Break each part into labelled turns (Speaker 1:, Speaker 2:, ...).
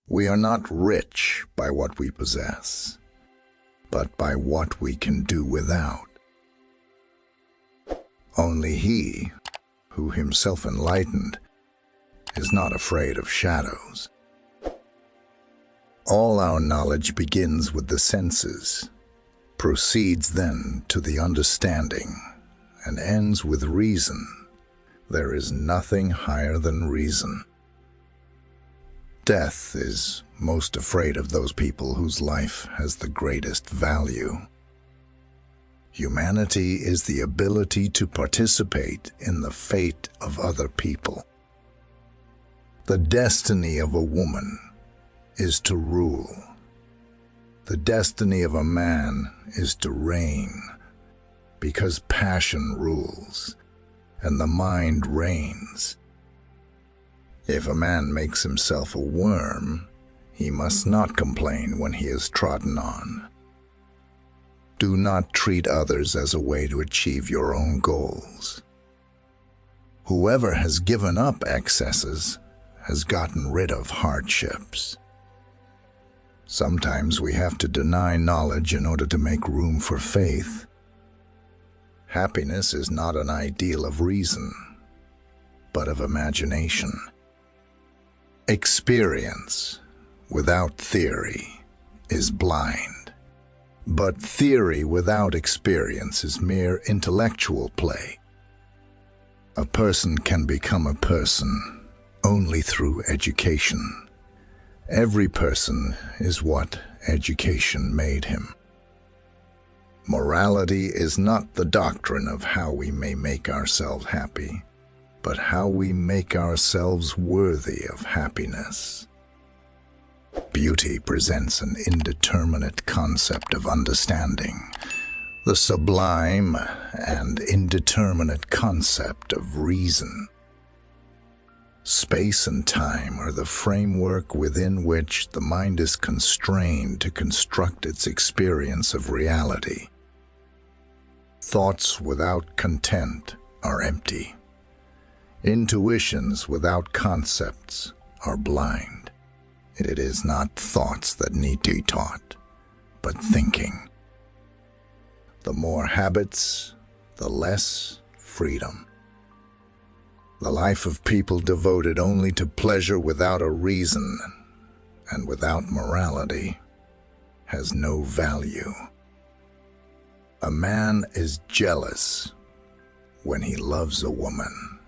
Speaker 1: We are not rich by what we possess, but by what we can do without. Only he, who himself enlightened, is not afraid of shadows. All our knowledge begins with the senses, proceeds then to the understanding, and ends with reason. There is nothing higher than reason. Death is most afraid of those people whose life has the greatest value. Humanity is the ability to participate in the fate of other people. The destiny of a woman is to rule. The destiny of a man is to reign, because passion rules and the mind reigns. If a man makes himself a worm, he must not complain when he is trodden on. Do not treat others as a way to achieve your own goals. Whoever has given up excesses has gotten rid of hardships. Sometimes we have to deny knowledge in order to make room for faith. Happiness is not an ideal of reason, but of imagination. Experience without theory is blind, but theory without experience is mere intellectual play. A person can become a person only through education. Every person is what education made him. Morality is not the doctrine of how we may make ourselves happy, but how we make ourselves worthy of happiness. Beauty presents an indeterminate concept of understanding, the sublime and indeterminate concept of reason. Space and time are the framework within which the mind is constrained to construct its experience of reality. Thoughts without content are empty. Intuitions without concepts are blind. It is not thoughts that need to be taught, but thinking. The more habits, the less freedom. The life of people devoted only to pleasure without a reason and without morality has no value. A man is jealous when he loves a woman,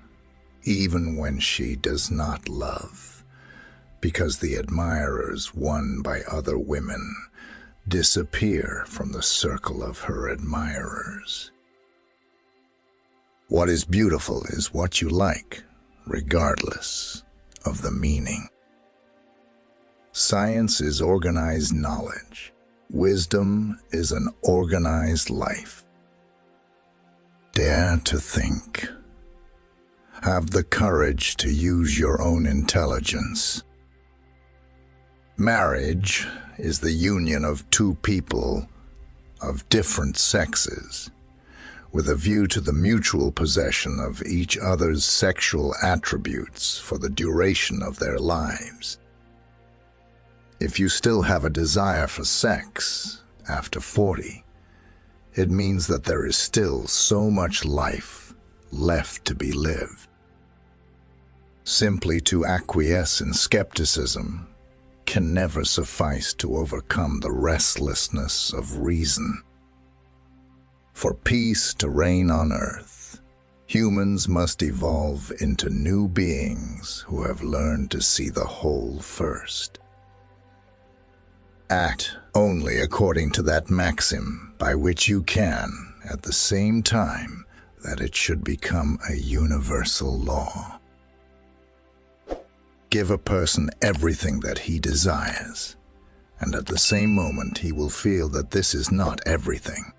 Speaker 1: even when she does not love, because the admirers won by other women disappear from the circle of her admirers. What is beautiful is what you like, regardless of the meaning. Science is organized knowledge. Wisdom is an organized life. Dare to think. Have the courage to use your own intelligence. Marriage is the union of two people of different sexes, with a view to the mutual possession of each other's sexual attributes for the duration of their lives. If you still have a desire for sex after 40, it means that there is still so much life left to be lived. Simply to acquiesce in skepticism can never suffice to overcome the restlessness of reason. For peace to reign on earth, humans must evolve into new beings who have learned to see the whole first. Act only according to that maxim by which you can, at the same time, that it should become a universal law. Give a person everything that he desires, and at the same moment he will feel that this is not everything.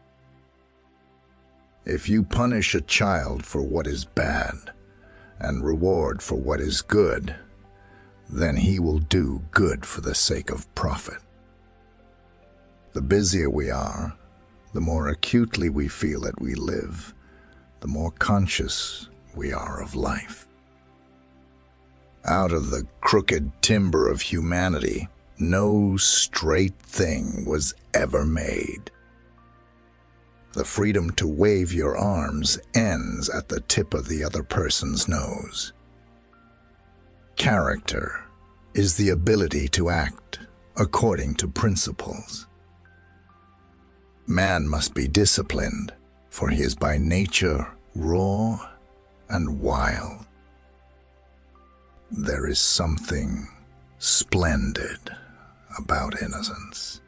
Speaker 1: If you punish a child for what is bad and reward for what is good, then he will do good for the sake of profit. The busier we are, the more acutely we feel that we live, the more conscious we are of life. Out of the crooked timber of humanity, no straight thing was ever made. The freedom to wave your arms ends at the tip of the other person's nose. Character is the ability to act according to principles. Man must be disciplined, for he is by nature raw and wild. There is something splendid about innocence.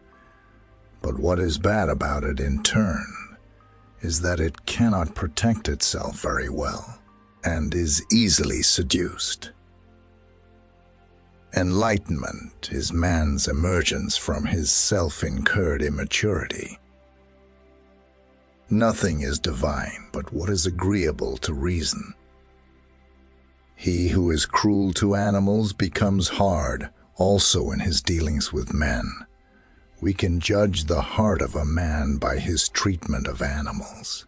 Speaker 1: But what is bad about it in turn is that it cannot protect itself very well and is easily seduced. Enlightenment is man's emergence from his self-incurred immaturity. Nothing is divine but what is agreeable to reason. He who is cruel to animals becomes hard also in his dealings with men. We can judge the heart of a man by his treatment of animals.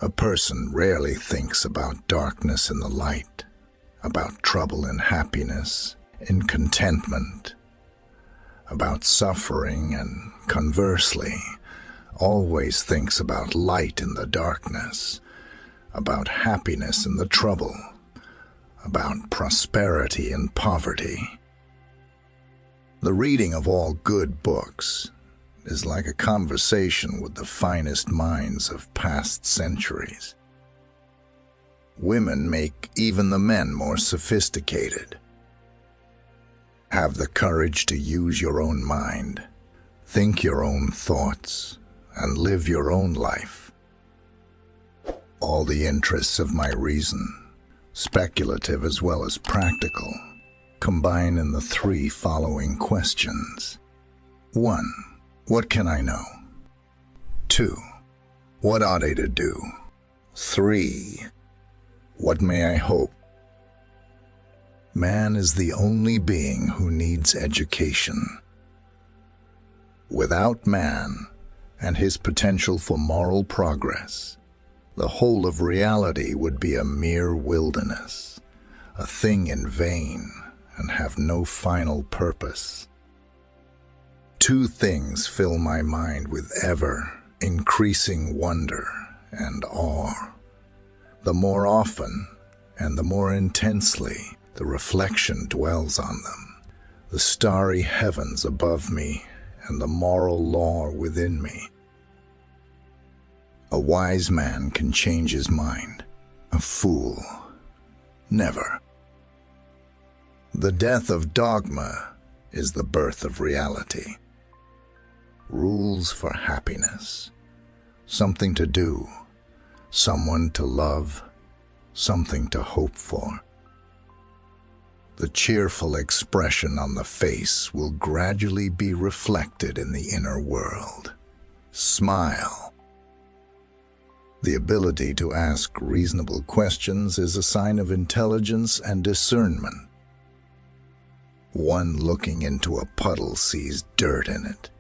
Speaker 1: A person rarely thinks about darkness in the light, about trouble in happiness, in contentment, about suffering, and conversely, always thinks about light in the darkness, about happiness in the trouble, about prosperity and poverty. The reading of all good books is like a conversation with the finest minds of past centuries. Women make even the men more sophisticated. Have the courage to use your own mind, think your own thoughts, and live your own life. All the interests of my reason, speculative as well as practical, combine in the three following questions. 1. What can I know? 2. What ought I to do? 3. What may I hope? Man is the only being who needs education. Without man and his potential for moral progress, the whole of reality would be a mere wilderness, a thing in vain and have no final purpose. Two things fill my mind with ever-increasing wonder and awe. The more often and the more intensely the reflection dwells on them, the starry heavens above me and the moral law within me. A wise man can change his mind, a fool never. The death of dogma is the birth of reality. Rules for happiness, something to do, someone to love, something to hope for. The cheerful expression on the face will gradually be reflected in the inner world. Smile. The ability to ask reasonable questions is a sign of intelligence and discernment. One looking into a puddle sees dirt in it,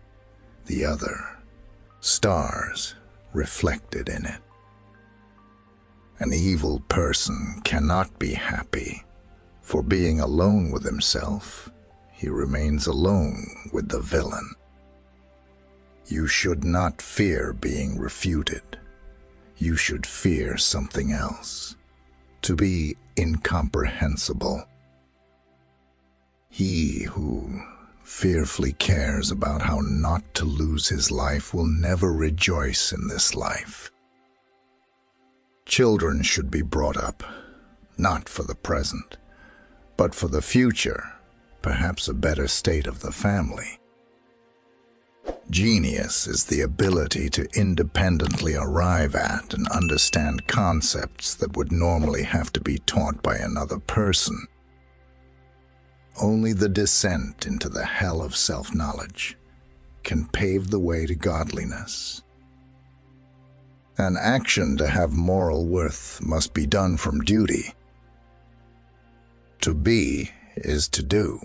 Speaker 1: the other, stars reflected in it. An evil person cannot be happy, for being alone with himself, he remains alone with the villain. You should not fear being refuted. You should fear something else, to be incomprehensible. He who fearfully cares about how not to lose his life will never rejoice in this life. Children should be brought up, not for the present, but for the future, perhaps a better state of the family. Genius is the ability to independently arrive at and understand concepts that would normally have to be taught by another person. Only the descent into the hell of self-knowledge can pave the way to godliness. An action to have moral worth must be done from duty. To be is to do.